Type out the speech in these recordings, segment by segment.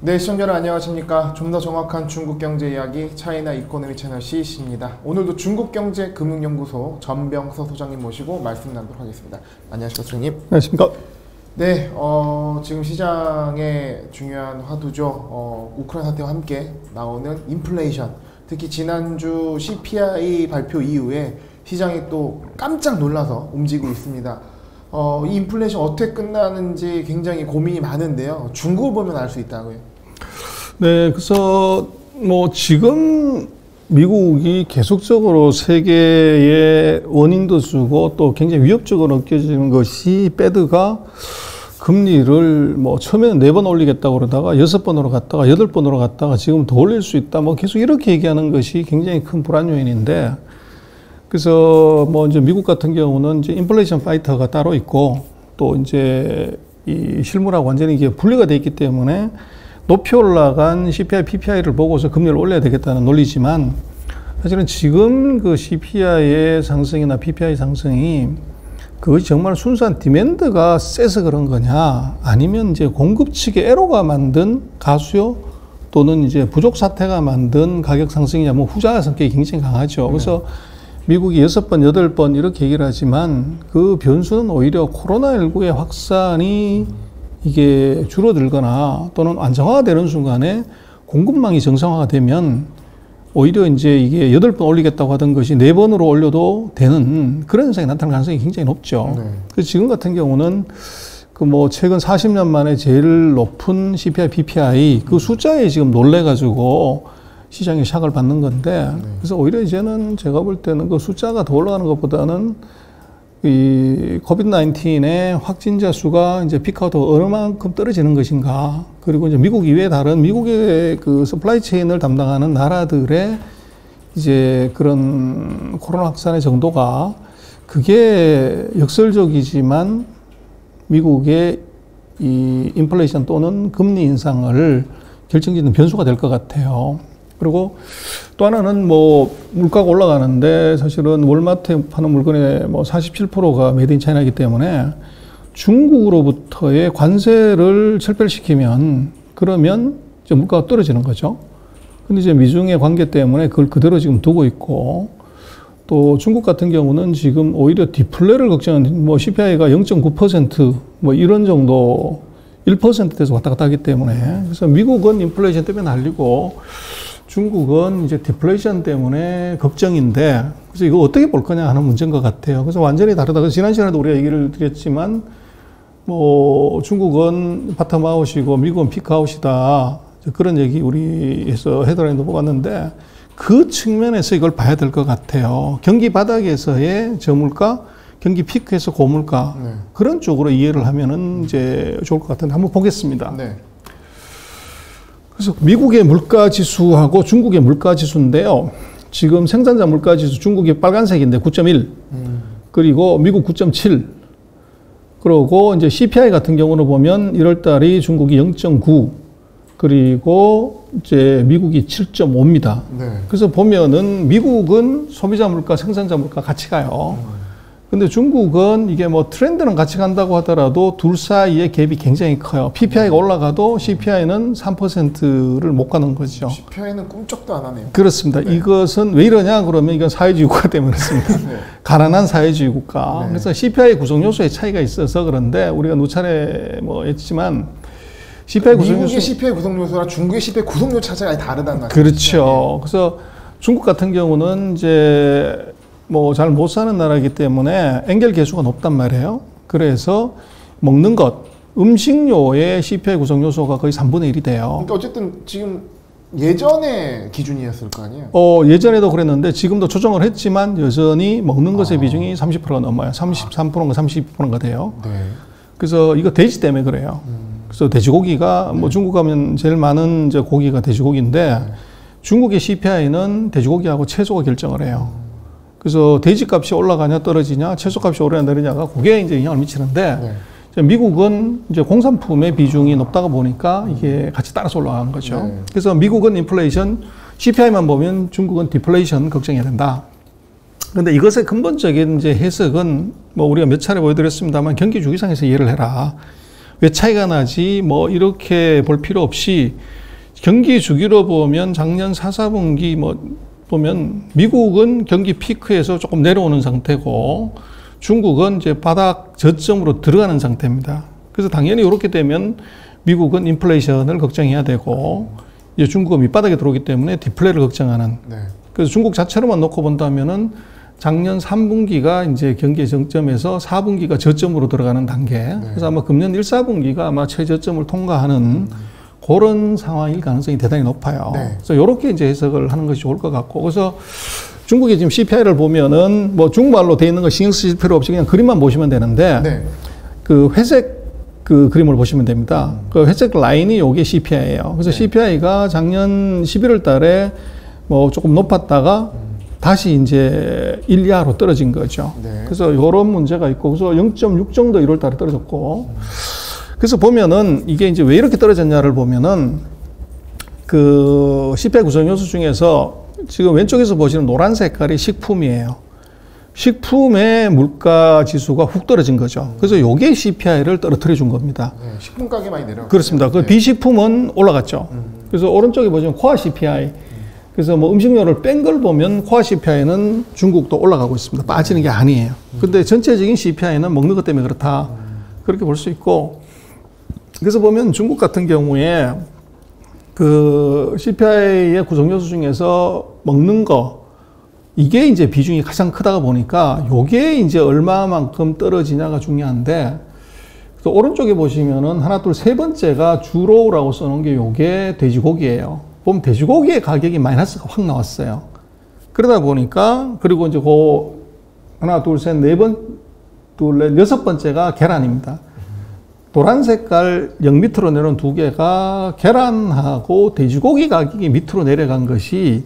네, 시청자 여러분 안녕하십니까. 좀 더 정확한 중국 경제 이야기 차이나 이코노미 채널 CEC입니다. 오늘도 중국경제금융연구소 전병서 소장님 모시고 말씀 나누도록 하겠습니다. 안녕하십니까, 소장님. 안녕하십니까. 네, 지금 시장의 중요한 화두죠. 우크라이나 사태와 함께 나오는 인플레이션. 특히 지난주 CPI 발표 이후에 시장이 또 깜짝 놀라서 움직이고 있습니다. 이 인플레이션 어떻게 끝나는지 굉장히 고민이 많은데요. 중국을 보면 알 수 있다고요. 네, 그래서 뭐 지금 미국이 계속적으로 세계에 워닝도 주고 또 굉장히 위협적으로 느껴지는 것이 페드가 금리를 뭐 처음에는 4번 올리겠다고 그러다가 6번으로 갔다가 8번으로 갔다가 지금 더 올릴 수 있다. 뭐 계속 이렇게 얘기하는 것이 굉장히 큰 불안 요인인데, 그래서 뭐 이제 미국 같은 경우는 이제 인플레이션 파이터가 따로 있고 또 이제 이 실물하고 완전히 이게 분리가 돼 있기 때문에 높이 올라간 CPI, PPI를 보고서 금리를 올려야 되겠다는 논리지만, 사실은 지금 그 CPI의 상승이나 PPI 상승이 그것이 정말 순수한 디맨드가 세서 그런 거냐, 아니면 이제 공급 측의 애로가 만든 가수요 또는 이제 부족 사태가 만든 가격 상승이냐, 뭐 후자 성격이 굉장히 강하죠. 그래서 미국이 6번, 8번 이렇게 얘기를 하지만 그 변수는 오히려 코로나19의 확산이 이게 줄어들거나 또는 안정화가 되는 순간에 공급망이 정상화가 되면 오히려 이제 이게 8번 올리겠다고 하던 것이 4번으로 올려도 되는 그런 현상이 나타날 가능성이 굉장히 높죠. 네. 그래서 지금 같은 경우는 그 뭐 최근 40년 만에 제일 높은 CPI, PPI 그 숫자에 지금 놀래가지고 시장이 샥을 받는 건데, 그래서 오히려 이제는 제가 볼 때는 그 숫자가 더 올라가는 것보다는 이 코비드-19의 확진자 수가 이제 피크아웃 얼마만큼 떨어지는 것인가, 그리고 이제 미국 이외에 다른 미국의 그 서플라이 체인을 담당하는 나라들의 이제 그런 코로나 확산의 정도가 그게 역설적이지만 미국의 이 인플레이션 또는 금리 인상을 결정짓는 변수가 될 것 같아요. 그리고 또 하나는 뭐 물가가 올라가는데 사실은 월마트에 파는 물건의 뭐 47%가 메이드 인 차이나이기 때문에 중국으로부터의 관세를 철폐시키면 그러면 이제 물가가 떨어지는 거죠. 근데 이제 미중의 관계 때문에 그걸 그대로 지금 두고 있고, 또 중국 같은 경우는 지금 오히려 디플레를 걱정하는, 뭐 CPI가 0.9% 뭐 이런 정도 1%대에서 왔다 갔다 하기 때문에, 그래서 미국은 인플레이션 때문에 날리고 중국은 이제 디플레이션 때문에 걱정인데, 그래서 이거 어떻게 볼 거냐 하는 문제인 것 같아요. 그래서 완전히 다르다. 그래서 지난 시간에도 우리가 얘기를 드렸지만, 뭐 중국은 바텀아웃이고 미국은 피크아웃이다. 그런 얘기 우리에서 헤드라인도 뽑았는데, 그 측면에서 이걸 봐야 될 것 같아요. 경기 바닥에서의 저물가, 경기 피크에서 고물가, 그런 쪽으로 이해를 하면은 이제 좋을 것 같은데 한번 보겠습니다. 네. 그래서 미국의 물가 지수하고 중국의 물가 지수인데요. 지금 생산자 물가 지수 중국이 빨간색인데 9.1, 그리고 미국 9.7, 그리고 이제 CPI 같은 경우로 보면 1월 달이 중국이 0.9, 그리고 이제 미국이 7.5입니다. 네. 그래서 보면은 미국은 소비자 물가, 생산자 물가 같이 가요. 근데 중국은 이게 뭐 트렌드는 같이 간다고 하더라도 둘 사이의 갭이 굉장히 커요. PPI가 올라가도 CPI는 3%를 못 가는 거죠. CPI는 꿈쩍도 안 하네요. 그렇습니다. 네. 이것은 왜 이러냐 그러면 이건 사회주의 국가 때문에 그렇습니다. 네. 가난한 사회주의 국가. 네. 그래서 CPI 구성 요소의 차이가 있어서 그런데 우리가 누차례 뭐 했지만 CPI 구성 미국의 CPI 구성 요소랑 중국의 CPI 구성 요소 자체가 아예 다르다는 말이죠. 그렇죠. 그래서 중국 같은 경우는 이제 뭐 잘 못 사는 나라이기 때문에 엔겔 계수가 높단 말이에요. 그래서 먹는 것, 음식료의 CPI 구성 요소가 거의 3분의 1이 돼요. 그러니까 어쨌든 지금 예전의 기준이었을 거 아니에요? 예전에도 그랬는데 지금도 조정을 했지만 여전히 먹는 것의 비중이 30%가 넘어요. 33%인가 32%인가 돼요. 네. 그래서 이거 돼지 때문에 그래요. 그래서 돼지고기가 뭐 중국 가면 제일 많은 이제 고기가 돼지고기인데 중국의 CPI는 돼지고기하고 채소가 결정을 해요. 그래서 돼지값이 올라가냐 떨어지냐, 채소값이 오르냐 내리냐가 그게 이제 영향을 미치는데, 미국은 이제 공산품의 비중이 높다가 보니까 이게 같이 따라서 올라가는 거죠. 그래서 미국은 인플레이션, CPI만 보면 중국은 디플레이션 걱정해야 된다. 그런데 이것의 근본적인 이제 해석은 뭐 우리가 몇 차례 보여드렸습니다만 경기 주기상에서 이해를 해라. 왜 차이가 나지? 뭐 이렇게 볼 필요 없이 경기 주기로 보면 작년 4, 4분기 뭐 보면 미국은 경기 피크에서 조금 내려오는 상태고 중국은 이제 바닥 저점으로 들어가는 상태입니다. 그래서 당연히 이렇게 되면 미국은 인플레이션을 걱정해야 되고 이제 중국은 밑바닥에 들어오기 때문에 디플레를 걱정하는. 네. 그래서 중국 자체로만 놓고 본다면은 작년 3분기가 이제 경기의 정점에서 4분기가 저점으로 들어가는 단계. 네. 그래서 아마 금년 1, 4분기가 아마 최저점을 통과하는 그런 상황일 가능성이 대단히 높아요. 네. 그래서 이렇게 이제 해석을 하는 것이 좋을 것 같고. 그래서 중국의 지금 CPI를 보면은 뭐 중국말로 돼 있는 거 신경 쓰실 필요 없이 그냥 그림만 보시면 되는데 네. 그 회색 그 그림을 보시면 됩니다. 그 회색 라인이 요게 CPI예요. 그래서 네. CPI가 작년 11월 달에 뭐 조금 높았다가 다시 이제 1 이하로 떨어진 거죠. 네. 그래서 요런 문제가 있고, 그래서 0.6 정도 1월 달에 떨어졌고, 그래서 보면은 이게 이제 왜 이렇게 떨어졌냐를 보면은 그 CPI 구성 요소 중에서 지금 왼쪽에서 보시는 노란 색깔이 식품이에요. 식품의 물가 지수가 훅 떨어진 거죠. 그래서 요게 CPI를 떨어뜨려 준 겁니다. 네. 식품 가게 많이 내려. 그렇습니다. 그 네. 비식품은 올라갔죠. 그래서 오른쪽에 보시면 코아 CPI. 그래서 뭐 음식료를 뺀 걸 보면 코아 CPI는 중국도 올라가고 있습니다. 빠지는 게 아니에요. 근데 전체적인 CPI는 먹는 것 때문에 그렇다. 그렇게 볼 수 있고. 그래서 보면 중국 같은 경우에 그 CPI의 구성 요소 중에서 먹는 거, 이게 이제 비중이 가장 크다가 보니까 요게 이제 얼마만큼 떨어지냐가 중요한데, 또 오른쪽에 보시면은 하나, 둘, 세 번째가 주로라고 써놓은 게 요게 돼지고기예요. 보면 돼지고기의 가격이 마이너스가 확 나왔어요. 그러다 보니까, 그리고 이제 그 하나, 둘, 셋, 네 번, 둘, 넷, 여섯 번째가 계란입니다. 노란 색깔 0 밑으로 내려온 두 개가 계란하고 돼지고기 가격이 밑으로 내려간 것이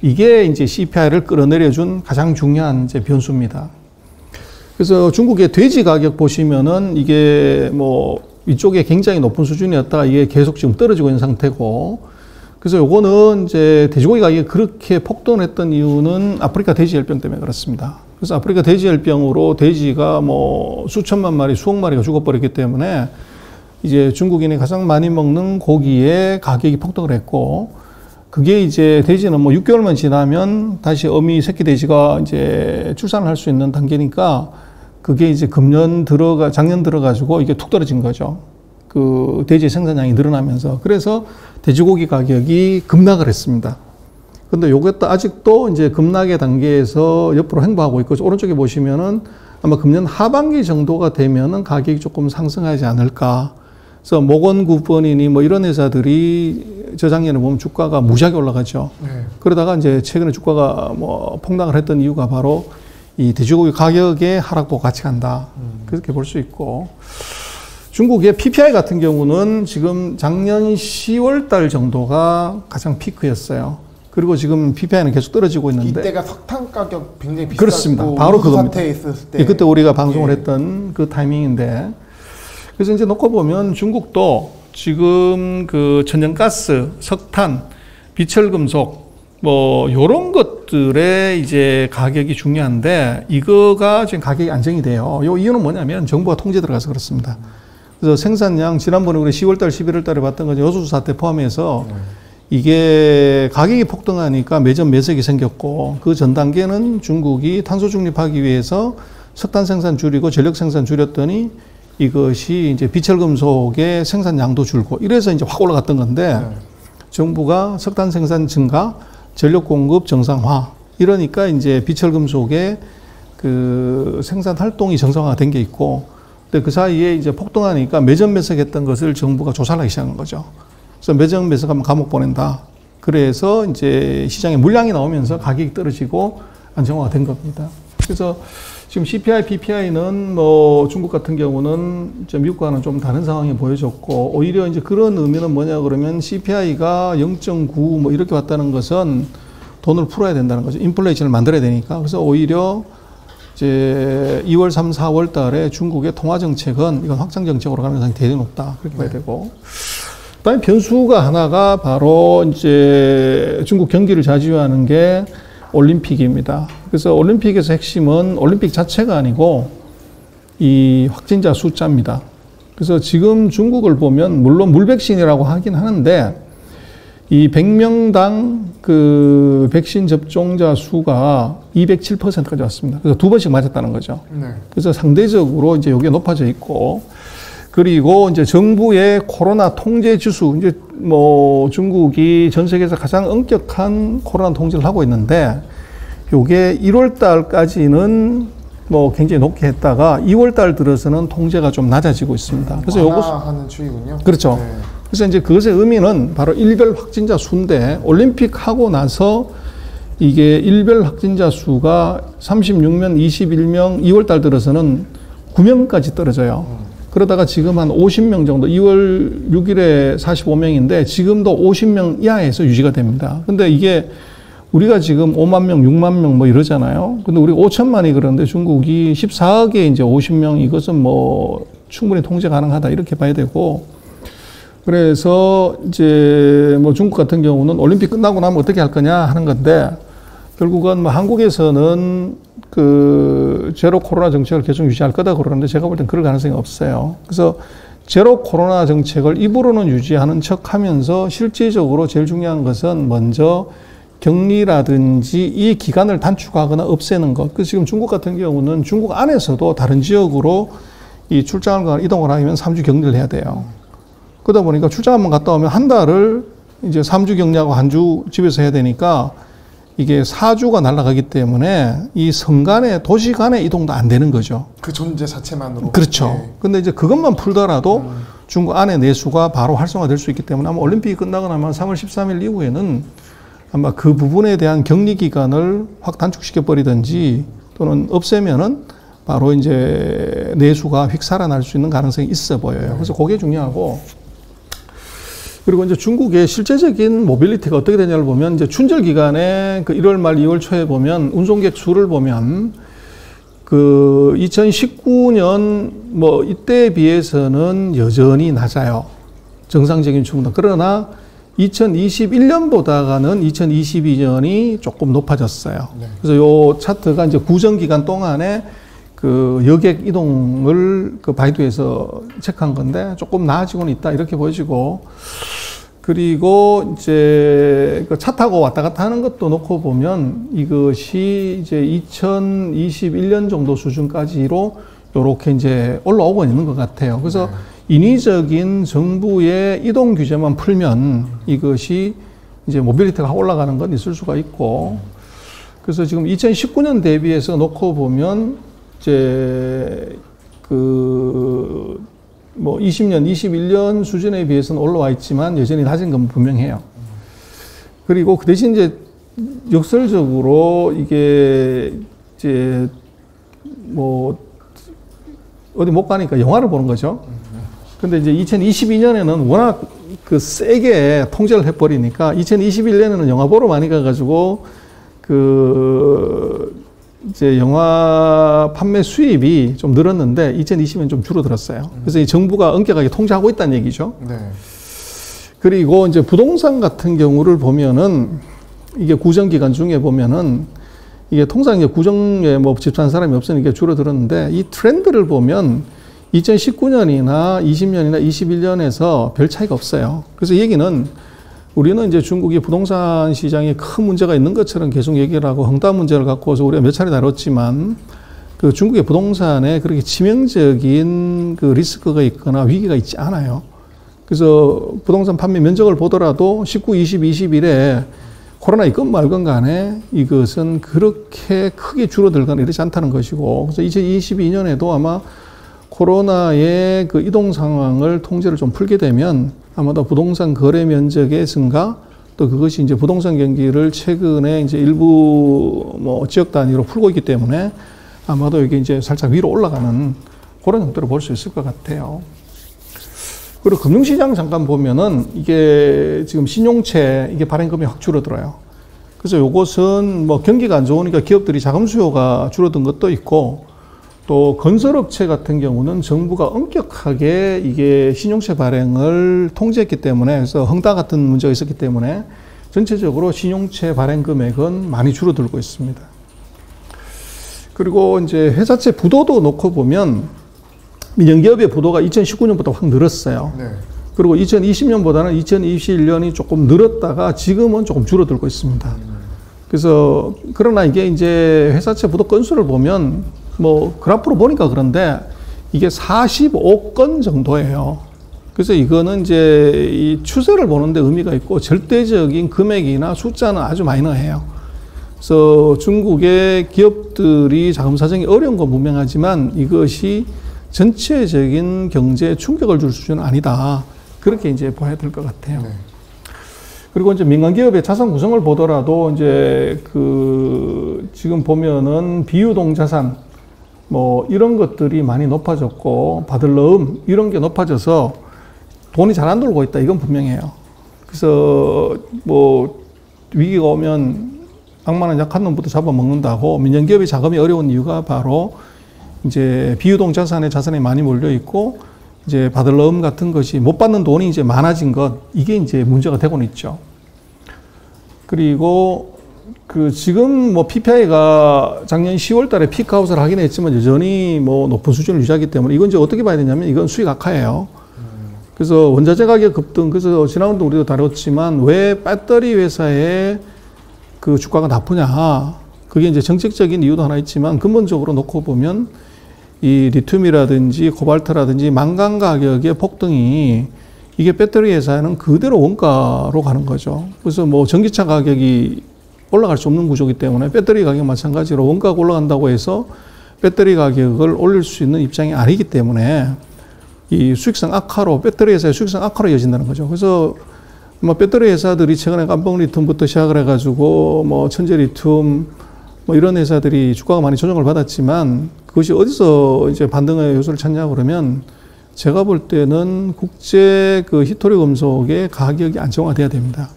이게 이제 CPI를 끌어내려준 가장 중요한 이제 변수입니다. 그래서 중국의 돼지 가격 보시면은 이게 뭐 이쪽에 굉장히 높은 수준이었다가 이게 계속 지금 떨어지고 있는 상태고, 그래서 요거는 이제 돼지고기 가격이 그렇게 폭등했던 이유는 아프리카 돼지열병 때문에 그렇습니다. 그래서 아프리카 돼지열병으로 돼지가 뭐 수천만 마리, 수억 마리가 죽어버렸기 때문에 이제 중국인이 가장 많이 먹는 고기의 가격이 폭등을 했고, 그게 이제 돼지는 뭐 6개월만 지나면 다시 어미 새끼 돼지가 이제 출산을 할 수 있는 단계니까 그게 이제 작년 들어가지고 이게 툭 떨어진 거죠. 그 돼지 생산량이 늘어나면서. 그래서 돼지고기 가격이 급락을 했습니다. 근데 요것도 아직도 이제 급락의 단계에서 옆으로 횡보하고 있고, 오른쪽에 보시면은 아마 금년 하반기 정도가 되면은 가격이 조금 상승하지 않을까. 그래서 모건구번이니 뭐 이런 회사들이 저작년에 보면 주가가 무지하게 올라가죠. 네. 그러다가 이제 최근에 주가가 뭐 폭락을 했던 이유가 바로 이 돼지고기 가격의 하락도 같이 간다. 그렇게 볼 수 있고. 중국의 PPI 같은 경우는 지금 작년 10월 달 정도가 가장 피크였어요. 그리고 지금 PPI는 계속 떨어지고 있는데. 이때가 석탄 가격 굉장히 비쌌고. 그렇습니다. 바로 그겁니다. 사태에 있었을 때. 예, 그때 우리가 방송을 했던 그 타이밍인데. 그래서 이제 놓고 보면 중국도 지금 그 천연가스, 석탄, 비철금속, 뭐 요런 것들의 이제 가격이 중요한데, 이거가 지금 가격이 안정이 돼요. 요 이유는 뭐냐면 정부가 통제 들어가서 그렇습니다. 그래서 생산량, 지난번에 우리 10월달, 11월달에 봤던 거죠. 여수수 사태 포함해서 이게 가격이 폭등하니까 매점 매석이 생겼고, 그 전 단계는 중국이 탄소 중립하기 위해서 석탄 생산 줄이고 전력 생산 줄였더니 이것이 이제 비철금속의 생산량도 줄고, 이래서 이제 확 올라갔던 건데, 정부가 석탄 생산 증가, 전력 공급 정상화, 이러니까 이제 비철금속의 그 생산 활동이 정상화가 된 게 있고, 근데 그 사이에 이제 폭등하니까 매점 매석했던 것을 정부가 조사를 하기 시작한 거죠. 그래서 매점 매석하면 감옥 보낸다. 그래서 이제 시장에 물량이 나오면서 가격이 떨어지고 안정화가 된 겁니다. 그래서 지금 CPI, PPI는 뭐 중국 같은 경우는 미국과는 좀 다른 상황이 보여졌고, 오히려 이제 그런 의미는 뭐냐 그러면 CPI가 0.9 뭐 이렇게 왔다는 것은 돈을 풀어야 된다는 거죠. 인플레이션을 만들어야 되니까. 그래서 오히려 이제 2월, 3, 4월 달에 중국의 통화 정책은 이건 확장 정책으로 가는 가능성이 대단히 높다. 그렇게 봐야 되고. 그다음에 변수가 하나가 바로 이제 중국 경기를 좌지우하는 게 올림픽입니다. 그래서 올림픽에서 핵심은 올림픽 자체가 아니고 이 확진자 숫자입니다. 그래서 지금 중국을 보면 물론 물백신이라고 하긴 하는데 이 100명당 그 백신 접종자 수가 207%까지 왔습니다. 그래서 2번씩 맞았다는 거죠. 네. 그래서 상대적으로 이제 이게 높아져 있고, 그리고 이제 정부의 코로나 통제 지수, 이제 뭐 중국이 전 세계에서 가장 엄격한 코로나 통제를 하고 있는데, 요게 1월 달까지는 뭐 굉장히 높게 했다가 2월 달 들어서는 통제가 좀 낮아지고 있습니다. 그래서 요거 하는 추이군요. 그렇죠. 네. 그래서 이제 그것의 의미는 바로 일별 확진자 수인데, 올림픽 하고 나서 이게 일별 확진자 수가 36명, 21명, 2월 달 들어서는 9명까지 떨어져요. 그러다가 지금 한 50명 정도, 2월 6일에 45명인데 지금도 50명 이하에서 유지가 됩니다. 근데 이게 우리가 지금 5만 명, 6만 명 뭐 이러잖아요. 근데 우리가 5천만이 그러는데 중국이 14억에 이제 50명, 이것은 뭐 충분히 통제 가능하다 이렇게 봐야 되고, 그래서 이제 뭐 중국 같은 경우는 올림픽 끝나고 나면 어떻게 할 거냐 하는 건데, 결국은 뭐 한국에서는 그 제로 코로나 정책을 계속 유지할 거다 그러는데 제가 볼 땐 그럴 가능성이 없어요. 그래서 제로 코로나 정책을 입으로는 유지하는 척 하면서 실질적으로 제일 중요한 것은 먼저 격리라든지 이 기간을 단축하거나 없애는 것. 그래서 지금 중국 같은 경우는 중국 안에서도 다른 지역으로 이 출장을 가거나 이동을 하면 3주 격리를 해야 돼요. 그러다 보니까 출장 한번 갔다 오면 한 달을 이제 3주 격리하고 한 주 집에서 해야 되니까 이게 4주가 날아가기 때문에 이 성 간의 도시 간의 이동도 안 되는 거죠. 그 존재 자체만으로. 그렇죠. 네. 근데 이제 그것만 풀더라도 중국 안의 내수가 바로 활성화될 수 있기 때문에 아마 올림픽이 끝나고 나면 3월 13일 이후에는 아마 그 부분에 대한 격리 기간을 확 단축시켜 버리든지 또는 없애면은 바로 이제 내수가 휙 살아날 수 있는 가능성이 있어 보여요. 그래서 그게 중요하고, 그리고 이제 중국의 실제적인 모빌리티가 어떻게 되냐를 보면 이제 춘절 기간에 그 1월 말 2월 초에 보면 운송객 수를 보면 그 2019년 뭐 이때에 비해서는 여전히 낮아요. 정상적인 충분. 그러나 2021년보다가는 2022년이 조금 높아졌어요. 네. 그래서 요 차트가 이제 구정 기간 동안에 그 여객 이동을 그 바이두에서 체크한 건데 조금 나아지고는 있다 이렇게 보여지고, 그리고 이제 그 차 타고 왔다 갔다 하는 것도 놓고 보면 이것이 이제 2021년 정도 수준까지로 요렇게 이제 올라오고 있는 것 같아요. 그래서 인위적인 정부의 이동 규제만 풀면 이것이 이제 모빌리티가 올라가는 건 있을 수가 있고, 그래서 지금 2019년 대비해서 놓고 보면 이제 그 뭐 20년, 21년 수준에 비해서는 올라와 있지만 여전히 낮은 건 분명해요. 그리고 그 대신 이제 역설적으로 이게 이제 뭐 어디 못 가니까 영화를 보는 거죠. 근데 이제 2022년에는 워낙 그 세게 통제를 해버리니까 2021년에는 영화 보러 많이 가가지고 그 이제 영화 판매 수입이 좀 늘었는데 2020년 좀 줄어들었어요. 그래서 이 정부가 엄격하게 통제하고 있다는 얘기죠. 네. 그리고 이제 부동산 같은 경우를 보면은 이게 구정 기간 중에 보면은 이게 통상 이제 구정에 뭐 집사는 사람이 없으니까 줄어들었는데 이 트렌드를 보면 2019년이나 20년이나 21년에서 별 차이가 없어요. 그래서 얘기는 우리는 이제 중국이 부동산 시장에 큰 문제가 있는 것처럼 계속 얘기를 하고 헝다 문제를 갖고서 우리가 몇 차례 다뤘지만 그 중국의 부동산에 그렇게 치명적인 그 리스크가 있거나 위기가 있지 않아요. 그래서 부동산 판매 면적을 보더라도 19, 20, 21에 코로나 있건 말건 간에 이것은 그렇게 크게 줄어들거나 이러지 않다는 것이고, 그래서 2022년에도 아마 코로나의 그 이동 상황을 통제를 좀 풀게 되면 아마도 부동산 거래 면적의 증가, 또 그것이 이제 부동산 경기를 최근에 이제 일부 뭐 지역 단위로 풀고 있기 때문에 아마도 이게 이제 살짝 위로 올라가는 그런 형태로 볼 수 있을 것 같아요. 그리고 금융시장 잠깐 보면은 이게 지금 신용채 이게 발행금이 확 줄어들어요. 그래서 요것은 뭐 경기가 안 좋으니까 기업들이 자금 수요가 줄어든 것도 있고, 또 건설업체 같은 경우는 정부가 엄격하게 이게 신용채 발행을 통제했기 때문에, 그래서 헝다 같은 문제가 있었기 때문에 전체적으로 신용채 발행 금액은 많이 줄어들고 있습니다. 그리고 이제 회사채 부도도 놓고 보면 민영기업의 부도가 2019년부터 확 늘었어요. 네. 그리고 2020년보다는 2021년이 조금 늘었다가 지금은 조금 줄어들고 있습니다. 그래서 그러나 이게 이제 회사채 부도 건수를 보면 뭐 그래프로 보니까 그런데 이게 45건 정도예요. 그래서 이거는 이제 이 추세를 보는데 의미가 있고 절대적인 금액이나 숫자는 아주 마이너해요. 그래서 중국의 기업들이 자금 사정이 어려운 건 분명하지만 이것이 전체적인 경제에 충격을 줄 수준은 아니다. 그렇게 이제 봐야 될 것 같아요. 네. 그리고 이제 민간 기업의 자산 구성을 보더라도 이제 그 지금 보면은 비유동 자산 뭐 이런 것들이 많이 높아졌고 받을 넣음 이런 게 높아져서 돈이 잘 안 돌고 있다. 이건 분명해요. 그래서 뭐 위기가 오면 악마는 약한 놈부터 잡아먹는다고 민간 기업의 자금이 어려운 이유가 바로 이제 비유동 자산에 자산이 많이 몰려 있고 이제 받을 넣음 같은 것이 못 받는 돈이 이제 많아진 것 이게 이제 문제가 되고는 있죠. 그리고 그 지금 뭐 PPI가 작년 10월 달에 피크아웃을 하긴 했지만 여전히 뭐 높은 수준을 유지하기 때문에 이건 이제 어떻게 봐야 되냐면 이건 수익 악화예요. 그래서 원자재 가격 급등 그래서 지난번도 우리도 다뤘지만 왜 배터리 회사의 그 주가가 나쁘냐 그게 이제 정책적인 이유도 하나 있지만 근본적으로 놓고 보면 이 리튬이라든지 코발트라든지 망간 가격의 폭등이 이게 배터리 회사는 그대로 원가로 가는 거죠. 그래서 뭐 전기차 가격이 올라갈 수 없는 구조이기 때문에 배터리 가격 마찬가지로 원가가 올라간다고 해서 배터리 가격을 올릴 수 있는 입장이 아니기 때문에 이 수익성 악화로 배터리 회사의 수익성 악화로 이어진다는 거죠. 그래서 뭐 배터리 회사들이 최근에 깜봉 리튬부터 시작을 해가지고 뭐 천재 리튬 뭐 이런 회사들이 주가가 많이 조정을 받았지만 그것이 어디서 이제 반등의 요소를 찾냐 그러면 제가 볼 때는 국제 그 히토리 금속의 가격이 안정화돼야 됩니다.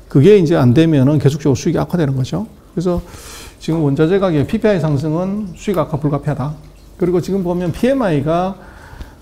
그게 이제 안 되면은 계속적으로 수익이 악화되는 거죠. 그래서 지금 원자재 가격 PPI 상승은 수익 악화 불가피하다. 그리고 지금 보면 PMI가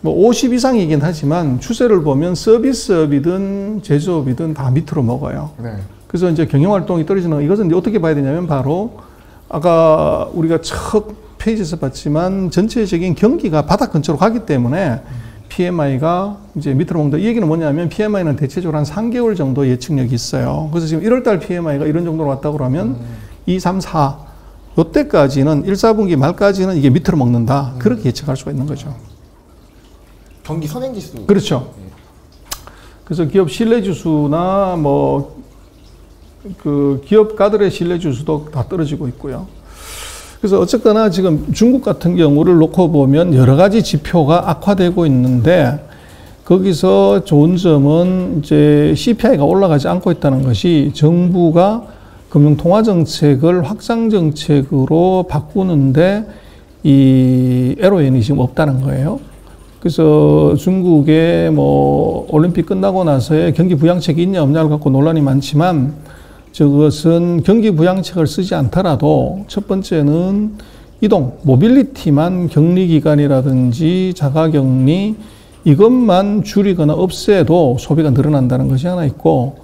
뭐 50 이상이긴 하지만 추세를 보면 서비스업이든 제조업이든 다 밑으로 먹어요. 네. 그래서 이제 경영활동이 떨어지는 이것은 이제 어떻게 봐야 되냐면 바로 아까 우리가 첫 페이지에서 봤지만 전체적인 경기가 바닥 근처로 가기 때문에 PMI가 이제 밑으로 먹는다. 이 얘기는 뭐냐면 PMI는 대체적으로 한 3개월 정도 예측력이 있어요. 그래서 지금 1월달 PMI가 이런 정도로 왔다고 그러면 2, 3, 4 이때까지는 1, 4분기 말까지는 이게 밑으로 먹는다. 그렇게 예측할 수가 있는 거죠. 경기 선행지수. 그렇죠. 그래서 기업 신뢰지수나 뭐 그 기업가들의 신뢰지수도 다 떨어지고 있고요. 그래서 어쨌거나 지금 중국 같은 경우를 놓고 보면 여러 가지 지표가 악화되고 있는데 거기서 좋은 점은 이제 CPI가 올라가지 않고 있다는 것이 정부가 금융통화정책을 확장정책으로 바꾸는데 이 LON이 지금 없다는 거예요. 그래서 중국의 뭐 올림픽 끝나고 나서의 경기 부양책이 있냐 없냐를 갖고 논란이 많지만 저것은 경기 부양책을 쓰지 않더라도 첫 번째는 이동, 모빌리티만 격리기간이라든지 자가격리 이것만 줄이거나 없애도 소비가 늘어난다는 것이 하나 있고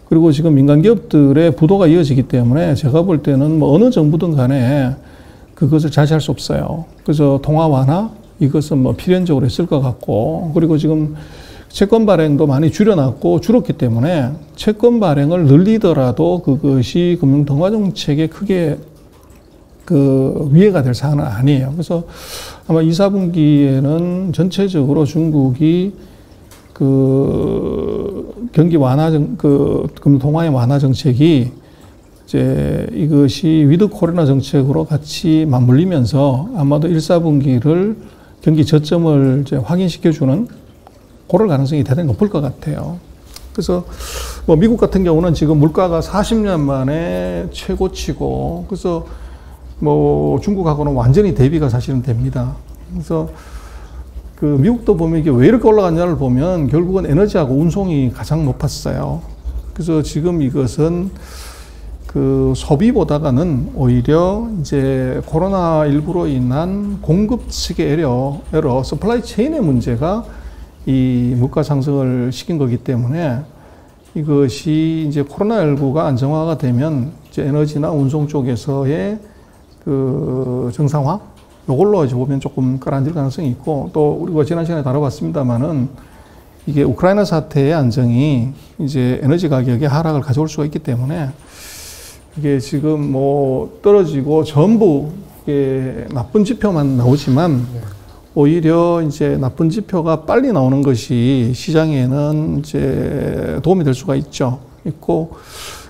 그리고 지금 민간 기업들의 부도가 이어지기 때문에 제가 볼 때는 뭐 어느 정부든 간에 그것을 자제할 수 없어요. 그래서 통화 완화 이것은 뭐 필연적으로 있을 것 같고 그리고 지금 채권 발행도 많이 줄었기 때문에 채권 발행을 늘리더라도 그것이 금융통화정책에 크게 그 위해가 될 사안은 아니에요. 그래서 아마 2, 4분기에는 전체적으로 중국이 그 경기 완화 그 금통화의 완화 정책이 이제 이것이 위드 코로나 정책으로 같이 맞물리면서 아마도 1, 4분기를 경기 저점을 이제 확인시켜주는 그럴 가능성이 대단히 높을 것 같아요. 그래서 뭐 미국 같은 경우는 지금 물가가 40년 만에 최고치고 그래서 뭐 중국하고는 완전히 대비가 사실은 됩니다. 그래서 그 미국도 보면 이게 왜 이렇게 올라갔냐를 보면 결국은 에너지하고 운송이 가장 높았어요. 그래서 지금 이것은 그 소비보다는 오히려 이제 코로나19로 인한 공급 측의 에러, 서플라이 체인의 문제가 이 물가 상승을 시킨 거기 때문에 이것이 이제 코로나19가 안정화가 되면 이제 에너지나 운송 쪽에서의 그 정상화 이걸로 이제 보면 조금 끌어안질 가능성이 있고 또 우리가 지난 시간에 다뤄봤습니다만은 이게 우크라이나 사태의 안정이 이제 에너지 가격의 하락을 가져올 수가 있기 때문에 이게 지금 뭐 떨어지고 전부 이게 나쁜 지표만 나오지만 오히려 이제 나쁜 지표가 빨리 나오는 것이 시장에는 이제 도움이 될 수가 있고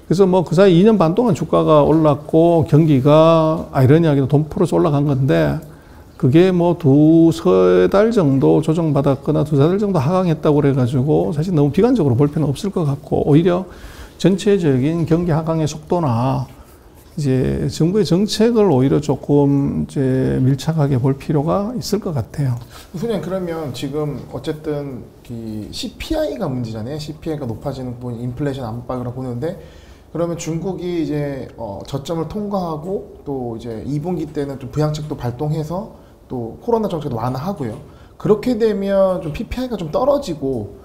그래서 뭐 그 사이 2년 반 동안 주가가 올랐고 경기가 아이러니하게도 돈 풀어서 올라간 건데 그게 뭐 두세 달 정도 조정받았거나 두세 달 정도 하강했다고 그래가지고 사실 너무 비관적으로 볼 필요는 없을 것 같고 오히려 전체적인 경기 하강의 속도나 이제 정부의 정책을 오히려 조금 이제 밀착하게 볼 필요가 있을 것 같아요. 선생님 그러면 지금 어쨌든 그 CPI가 문제잖아요. CPI가 높아지는 부분 인플레이션 안팎으로 보는데 그러면 중국이 이제 저점을 통과하고 또 이제 2분기 때는 좀 부양책도 발동해서 또 코로나 정책도 완화하고요. 그렇게 되면 좀 PPI가 좀 떨어지고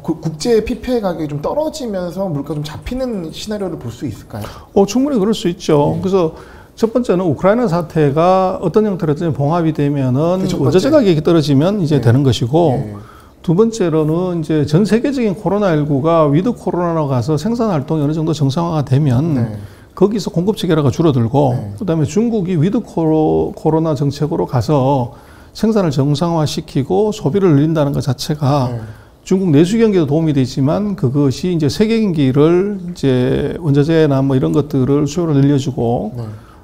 국제 PPI 가격이 좀 떨어지면서 물가 좀 잡히는 시나리오를 볼 수 있을까요? 충분히 그럴 수 있죠. 그래서 첫 번째는 우크라이나 사태가 어떤 형태로든 봉합이 되면은 원자재 가격이 떨어지면 이제 되는 것이고 두 번째로는 이제 전 세계적인 코로나19가 위드 코로나로 가서 생산 활동이 어느 정도 정상화가 되면 거기서 공급 체계라가 줄어들고 그다음에 중국이 위드 코로나 정책으로 가서 생산을 정상화시키고 소비를 늘린다는 것 자체가 중국 내수 경기도 도움이 되지만 그것이 이제 세계 경기를 이제 원자재나 뭐 이런 것들을 수요를 늘려주고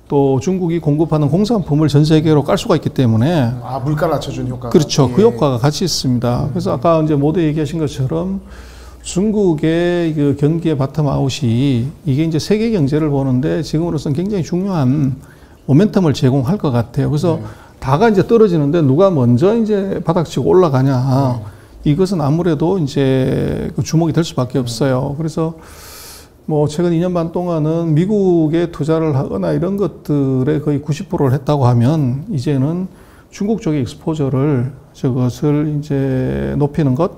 또 중국이 공급하는 공산품을 전 세계로 깔 수가 있기 때문에 물가를 낮춰주는 효과가 그렇죠. 그 효과가 같이 있습니다. 그래서 아까 이제 모두 얘기하신 것처럼 중국의 그 경기의 바텀아웃이 이게 이제 세계 경제를 보는데 지금으로서는 굉장히 중요한 모멘텀을 제공할 것 같아요. 그래서 다가 이제 떨어지는데 누가 먼저 이제 바닥치고 올라가냐 이것은 아무래도 이제 주목이 될 수밖에 없어요. 그래서 뭐 최근 2년 반 동안은 미국에 투자를 하거나 이런 것들에 거의 90%를 했다고 하면 이제는 중국 쪽의 익스포저를 저것을 이제 높이는 것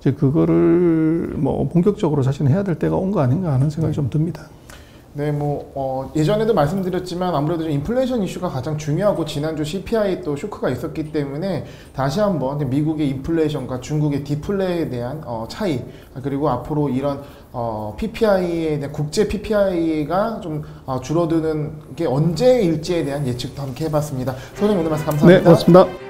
이제 그거를 뭐 본격적으로 사실은 해야 될 때가 온 거 아닌가 하는 생각이 좀 듭니다. 네, 예전에도 말씀드렸지만 아무래도 좀 인플레이션 이슈가 가장 중요하고 지난주 CPI 또 쇼크가 있었기 때문에 다시 한번 미국의 인플레이션과 중국의 디플레에 대한 차이 그리고 앞으로 이런 PPI에 대한 국제 PPI가 좀 줄어드는 게 언제일지에 대한 예측도 함께 해봤습니다. 선생님 오늘 말씀 감사합니다. 네, 고맙습니다.